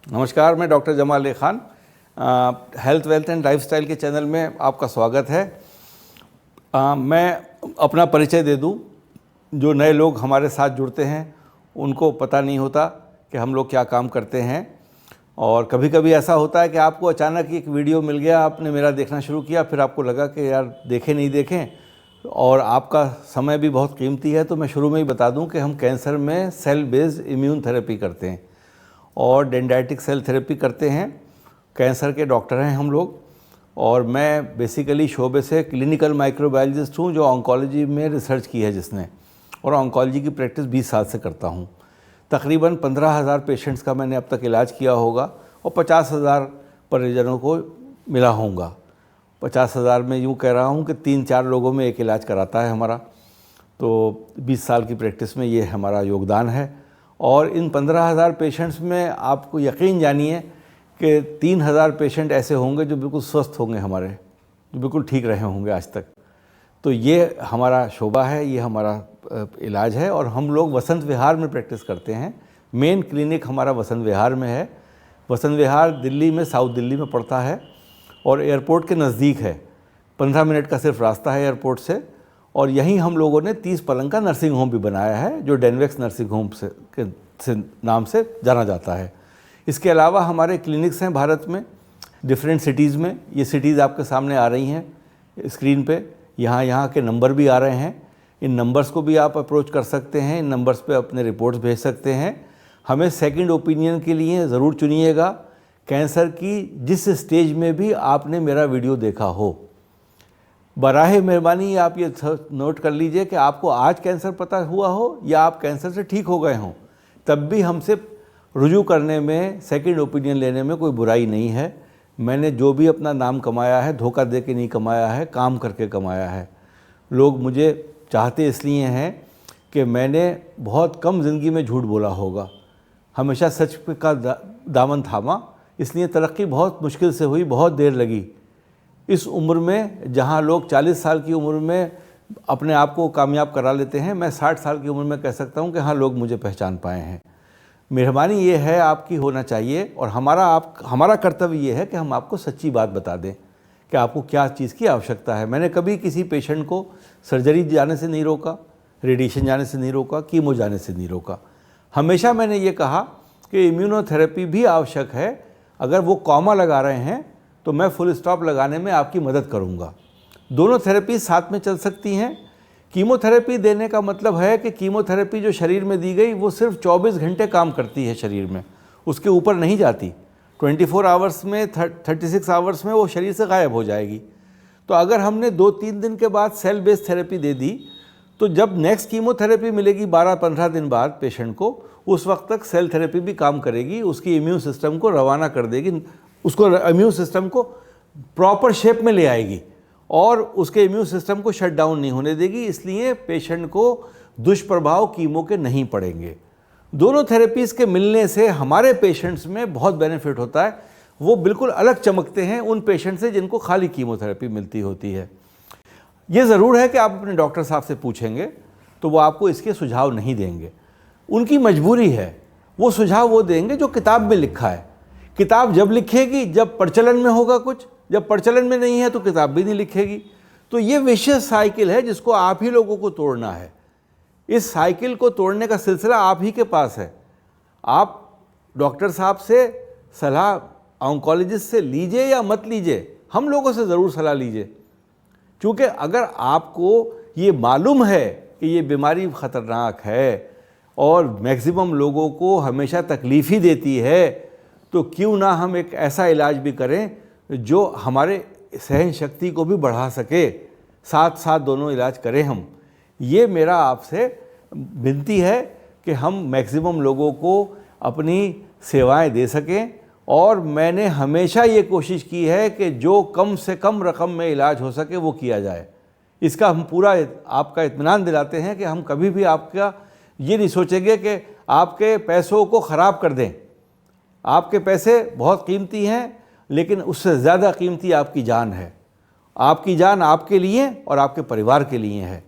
नमस्कार, मैं doctor Jamal Ali Khan. Health wealth and lifestyle के चैनल में आपका स्वागत है। मैं अपना परिचय दे दूं। जो नए लोग हमारे साथ जुड़ते हैं उनको पता नहीं होता कि हम लोग क्या काम करते हैं, और कभी कभी ऐसा होता है कि आपको अचानक एक वीडियो मिल गया, आपने मेरा देखना शुरू किया, फिर आपको लगा कि यार देखें नहीं देखें, और आपका समय भी बहुत कीमती है। तो मैं शुरू में ही बता दूं कि हम कैंसर में सेल बेस्ड इम्यून थेरेपी करते हैं और डेंड्राइटिक सेल थेरेपी करते हैं। कैंसर के डॉक्टर हैं हम लोग, और मैं बेसिकली शोबे से क्लिनिकल माइक्रोबायोलॉजिस्ट हूँ, जो ऑन्कोलॉजी में रिसर्च की है जिसने, और ऑन्कोलॉजी की प्रैक्टिस 20 साल से करता हूँ। तकरीबन 15,000 पेशेंट्स का मैंने अब तक इलाज किया होगा और 50,000 परिजनों को मिला होगा। 50,000 में यूँ कह रहा हूँ कि 3-4 लोगों में एक इलाज कराता है हमारा। तो 20 साल की प्रैक्टिस में ये हमारा योगदान है। और इन 15,000 पेशेंट्स में आपको यकीन जानिए कि 3,000 पेशेंट ऐसे होंगे जो बिल्कुल स्वस्थ होंगे हमारे, जो बिल्कुल ठीक रहे होंगे आज तक। तो ये हमारा शोबा है, ये हमारा इलाज है। और हम लोग वसंत विहार में प्रैक्टिस करते हैं। मेन क्लिनिक हमारा वसंत विहार में है। वसंत विहार दिल्ली में, साउथ दिल्ली में पड़ता है और एयरपोर्ट के नज़दीक है। 15 मिनट का सिर्फ रास्ता है एयरपोर्ट से। और यहीं हम लोगों ने 30 पलंग का नर्सिंग होम भी बनाया है, जो डेनवेक्स नर्सिंग होम से नाम से जाना जाता है। इसके अलावा हमारे क्लिनिक्स हैं भारत में, डिफरेंट सिटीज़ में। ये सिटीज़ आपके सामने आ रही हैं स्क्रीन पे। यहाँ के नंबर भी आ रहे हैं। इन नंबर्स को भी आप अप्रोच कर सकते हैं। इन नंबर्स पे अपने रिपोर्ट्स भेज सकते हैं। हमें सेकंड ओपिनियन के लिए ज़रूर चुनिएगा। कैंसर की जिस स्टेज में भी आपने मेरा वीडियो देखा हो, बराहे मेहरबानी आप ये नोट कर लीजिए कि आपको आज कैंसर पता हुआ हो या आप कैंसर से ठीक हो गए हों, तब भी हमसे रुजू करने में, सेकंड ओपिनियन लेने में कोई बुराई नहीं है। मैंने जो भी अपना नाम कमाया है, धोखा दे के नहीं कमाया है, काम करके कमाया है। लोग मुझे चाहते इसलिए हैं कि मैंने बहुत कम ज़िंदगी में झूठ बोला होगा, हमेशा सच का दामन थामा। इसलिए तरक्की बहुत मुश्किल से हुई, बहुत देर लगी। इस उम्र में जहाँ लोग 40 साल की उम्र में अपने आप को कामयाब करा लेते हैं, मैं 60 साल की उम्र में कह सकता हूँ कि हाँ, लोग मुझे पहचान पाए हैं। मेहरबानी ये है आपकी होना चाहिए, और हमारा कर्तव्य ये है कि हम आपको सच्ची बात बता दें कि आपको क्या चीज़ की आवश्यकता है। मैंने कभी किसी पेशेंट को सर्जरी जाने से नहीं रोका, रेडिएशन जाने से नहीं रोका, कीमो जाने से नहीं रोका। हमेशा मैंने ये कहा कि इम्यूनोथेरेपी भी आवश्यक है। अगर वो कॉमा लगा रहे हैं तो मैं फुल स्टॉप लगाने में आपकी मदद करूंगा। दोनों थेरेपी साथ में चल सकती हैं। कीमोथेरेपी देने का मतलब है कि कीमोथेरेपी जो शरीर में दी गई वो सिर्फ 24 घंटे काम करती है शरीर में, उसके ऊपर नहीं जाती। 24 आवर्स में, 36 आवर्स में वो शरीर से गायब हो जाएगी। तो अगर हमने 2-3 दिन के बाद सेल बेस्ड थेरेपी दे दी, तो जब नेक्स्ट कीमोथेरेपी मिलेगी 12-15 दिन बाद पेशेंट को, उस वक्त तक सेल थेरेपी भी काम करेगी, उसकी इम्यून सिस्टम को रवाना कर देगी, उसको इम्यून सिस्टम को प्रॉपर शेप में ले आएगी और उसके इम्यून सिस्टम को शट डाउन नहीं होने देगी। इसलिए पेशेंट को दुष्प्रभाव कीमो के नहीं पड़ेंगे। दोनों थेरेपीज़ के मिलने से हमारे पेशेंट्स में बहुत बेनिफिट होता है। वो बिल्कुल अलग चमकते हैं उन पेशेंट से जिनको खाली कीमोथेरेपी मिलती होती है। ये ज़रूर है कि आप अपने डॉक्टर साहब से पूछेंगे तो वो आपको इसके सुझाव नहीं देंगे, उनकी मजबूरी है। वो सुझाव वो देंगे जो किताब में लिखा है। किताब जब लिखेगी जब प्रचलन में होगा कुछ, जब प्रचलन में नहीं है तो किताब भी नहीं लिखेगी। तो ये विशेष साइकिल है जिसको आप ही लोगों को तोड़ना है। इस साइकिल को तोड़ने का सिलसिला आप ही के पास है। आप डॉक्टर साहब से सलाह, ऑन्कोलॉजिस्ट से लीजिए या मत लीजिए, हम लोगों से ज़रूर सलाह लीजिए। क्योंकि अगर आपको ये मालूम है कि ये बीमारी ख़तरनाक है और मैक्सिमम लोगों को हमेशा तकलीफ़ ही देती है, तो क्यों ना हम एक ऐसा इलाज भी करें जो हमारे सहन शक्ति को भी बढ़ा सके, साथ साथ दोनों इलाज करें हम। ये मेरा आपसे विनती है कि हम मैक्सिमम लोगों को अपनी सेवाएं दे सकें। और मैंने हमेशा ये कोशिश की है कि जो कम से कम रकम में इलाज हो सके वो किया जाए। इसका हम पूरा आपका इत्मीनान दिलाते हैं कि हम कभी भी आपका ये नहीं सोचेंगे कि आपके पैसों को ख़राब कर दें। आपके पैसे बहुत कीमती हैं, लेकिन उससे ज़्यादा कीमती आपकी जान है। आपकी जान आपके लिए और आपके परिवार के लिए है।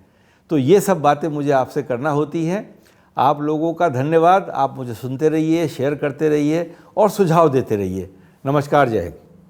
तो ये सब बातें मुझे आपसे करना होती हैं। आप लोगों का धन्यवाद। आप मुझे सुनते रहिए, शेयर करते रहिए और सुझाव देते रहिए। नमस्कार, जय हिंद।